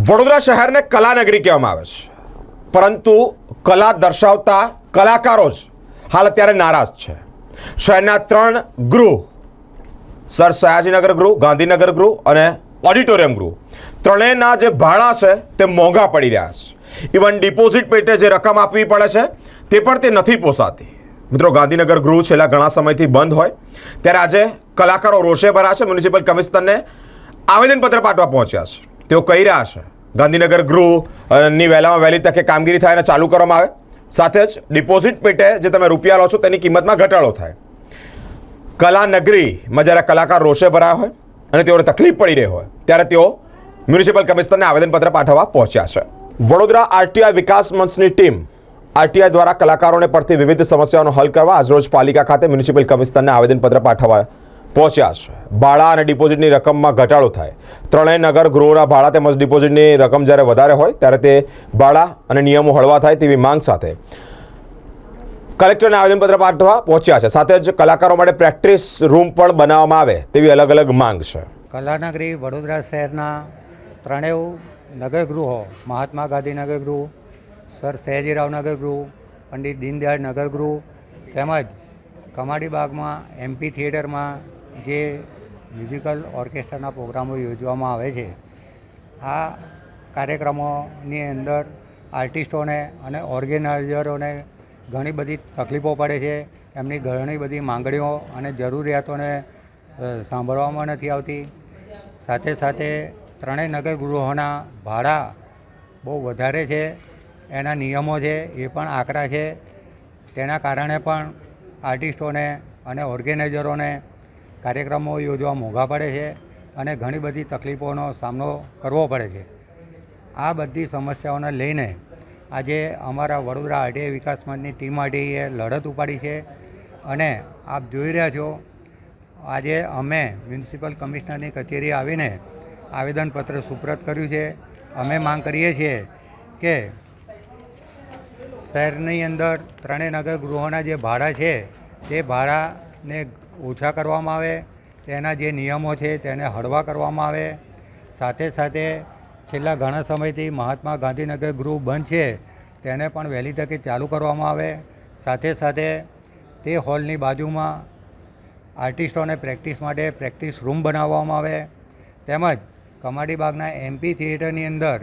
વડોદરા શહેરને કલાનગરી કહેવામાં આવે છે, પરંતુ કલા દર્શાવતા કલાકારો જ હાલ અત્યારે નારાજ છે. શહેરના 3 ગૃહ, સર સયાજીનગર ગૃહ, ગાંધીનગર ગૃહ અને ઓડિટોરિયમ ગૃહ, ત્રણેયના જે ભાડા છે તે મોંઘા પડી રહ્યા છે. ઇવન ડિપોઝિટ પેટે જે રકમ આપવી પડે છે તે પણ તે નથી પોસાતી. મિત્રો, ગાંધીનગર ગૃહ છેલ્લા ઘણા સમયથી બંધ હોય ત્યારે આજે કલાકારો રોષે ભર્યા છે. મ્યુનિસિપલ કમિશનરને આવેદનપત્ર પાઠવા પહોંચ્યા છે. તેઓ કહી રહ્યા છે ગાંધીનગર ગૃહની વહેલામાં વહેલી તકે કામગીરી થાય અને ચાલુ કરવામાં આવે, સાથે જ ડિપોઝિટ પેટે જે તમે રૂપિયા લો છો તેની કિંમતમાં ઘટાડો થાય. કલાનગરીમાં જ્યારે કલાકાર રોષે ભરાયા હોય અને તેઓને તકલીફ પડી રહી હોય ત્યારે તેઓ મ્યુનિસિપલ કમિશનરને આવેદનપત્ર પાઠવવા પહોંચ્યા છે. વડોદરા આરટીઆઈ વિકાસ મંચની ટીમ આરટીઆઈ દ્વારા કલાકારોને પડતી વિવિધ સમસ્યાઓનો હલ કરવા આજરોજ પાલિકા ખાતે મ્યુનિસિપલ કમિશનરને આવેદનપત્ર પાઠવવા પહોંચ્યા છે. ભાડા અને ડિપોઝિટની રકમમાં ઘટાડો થાય. ત્રણેય નગર ગૃહોના ભાડા તેમજ ડિપોઝિટની રકમ જ્યારે વધારે હોય ત્યારે તે ભાડા અને નિયમો હળવા થાય તેવી માંગ સાથે કલેક્ટરને આવેદનપત્ર પાઠવવા પહોંચ્યા છે. સાથે જ કલાકારો માટે પ્રેક્ટિસ રૂમ પણ બનાવવામાં આવે તેવી અલગ અલગ માંગ છે. કલાનગરી વડોદરા શહેરના ત્રણેય નગરગૃહો, મહાત્મા ગાંધી નગર ગૃહ, સર સયાજીરાવ નગર ગૃહ, પંડિત દીનદયાળ નગર ગૃહ તેમજ કમાડી બાગમાં એમપી થિયેટરમાં જે મ્યુઝિકલ ઓર્કેસ્ટ્રાના પ્રોગ્રામો યોજવામાં આવે છે, આ કાર્યક્રમોની અંદર આર્ટિસ્ટોને અને ઓર્ગેનાઇઝરોને ઘણી બધી તકલીફો પડે છે. એમની ઘણી બધી માંગણીઓ અને જરૂરિયાતોને સાંભળવામાં નથી આવતી. સાથે સાથે ત્રણેય નગરગૃહોના ભાડા બહુ વધારે છે, એના નિયમો છે એ પણ આકરા છે. તેના કારણે પણ આર્ટિસ્ટોને અને ઓર્ગેનાઇઝરોને કાર્યક્રમો યોજવા મોંઘા પડે છે અને ઘણી બધી તકલીફોનો સામનો કરવો પડે છે. આ બધી સમસ્યાઓને લઈને આજે અમારા વડોદરા આરટીઆઈ વિકાસ મંચની ટીમ માટે લડત ઉપાડી છે અને આપ જોઈ રહ્યા છો આજે અમે મ્યુનિસિપલ કમિશનરની કચેરી આવીને આવેદનપત્ર સુપ્રત કર્યું છે. અમે માંગ કરીએ છીએ કે શહેરની અંદર ત્રણેય નગરગૃહોના જે ભાડા છે તે ભાડાને ઓછા કરવામાં આવે, તેના જે નિયમો છે તેને હળવા કરવામાં આવે. સાથે સાથે છેલ્લા ઘણા સમયથી મહાત્મા ગાંધીનગર ગૃહ બંધ છે તેને પણ વહેલી તકે ચાલુ કરવામાં આવે. સાથે સાથે તે હોલની બાજુમાં આર્ટિસ્ટોને પ્રેક્ટિસ માટે પ્રેક્ટિસ રૂમ બનાવવામાં આવે. તેમજ કમાડી બાગના એમપી થિયેટરની અંદર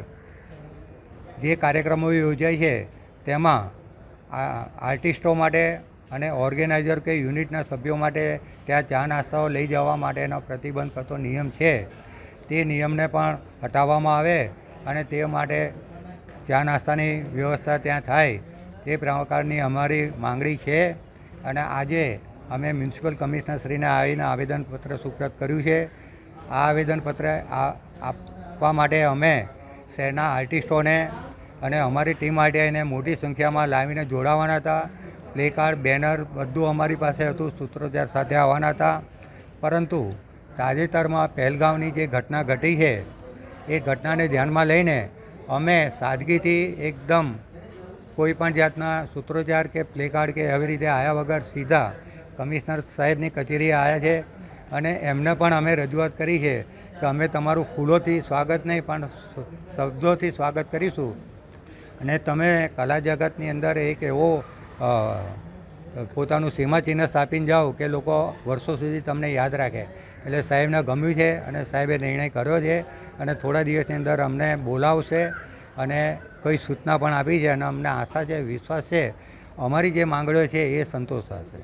જે કાર્યક્રમો યોજાય છે તેમાં આર્ટિસ્ટો માટે અને ઓર્ગેનાઇઝર કે યુનિટના સભ્યો માટે ત્યાં ચા નાસ્તાઓ લઈ જવા માટેનો પ્રતિબંધ કરતો નિયમ છે તે નિયમને પણ હટાવવામાં આવે અને તે માટે ચા નાસ્તાની વ્યવસ્થા ત્યાં થાય તે પ્રકારની અમારી માંગણી છે. અને આજે અમે મ્યુનિસિપલ કમિશનરશ્રીને આવીને આવેદનપત્ર સુપ્રત કર્યું છે. આ આવેદનપત્ર આપવા માટે અમે શહેરના આર્ટિસ્ટોને અને અમારી ટીમ આરટીઆઈને મોટી સંખ્યામાં લાવીને જોડાવાના હતા. પ્લે કાર્ડ, બેનર બધું અમારી પાસે હતું, સૂત્રોચ્ચાર સાથે આવવાના હતા. પરંતુ તાજેતરમાં પહેલગામની જે ઘટના ઘટી છે એ ઘટનાને ધ્યાનમાં લઈને અમે સાદગીથી એકદમ કોઈ પણ જાતના સૂત્રોચ્ચાર કે પ્લે કાર્ડ કે એવી રીતે આવ્યા વગર સીધા કમિશનર સાહેબની કચેરીએ આવ્યા છે અને એમને પણ અમે રજૂઆત કરી છે કે અમે તમારું ફૂલોથી સ્વાગત નહીં પણ શબ્દોથી સ્વાગત કરીશું અને તમે કલા જગતની અંદર એક એવો પોતાનું સીમાચિહ્ન સ્થાપીને જાઓ કે લોકો વર્ષો સુધી તમને યાદ રાખે. એટલે સાહેબને ગમ્યું છે અને સાહેબે નિર્ણય કર્યો છે અને થોડા દિવસની અંદર અમને બોલાવશે અને કોઈ સૂચના પણ આપી છે અને અમને આશા છે, વિશ્વાસ છે અમારી જે માંગણીઓ છે એ સંતોષ થશે.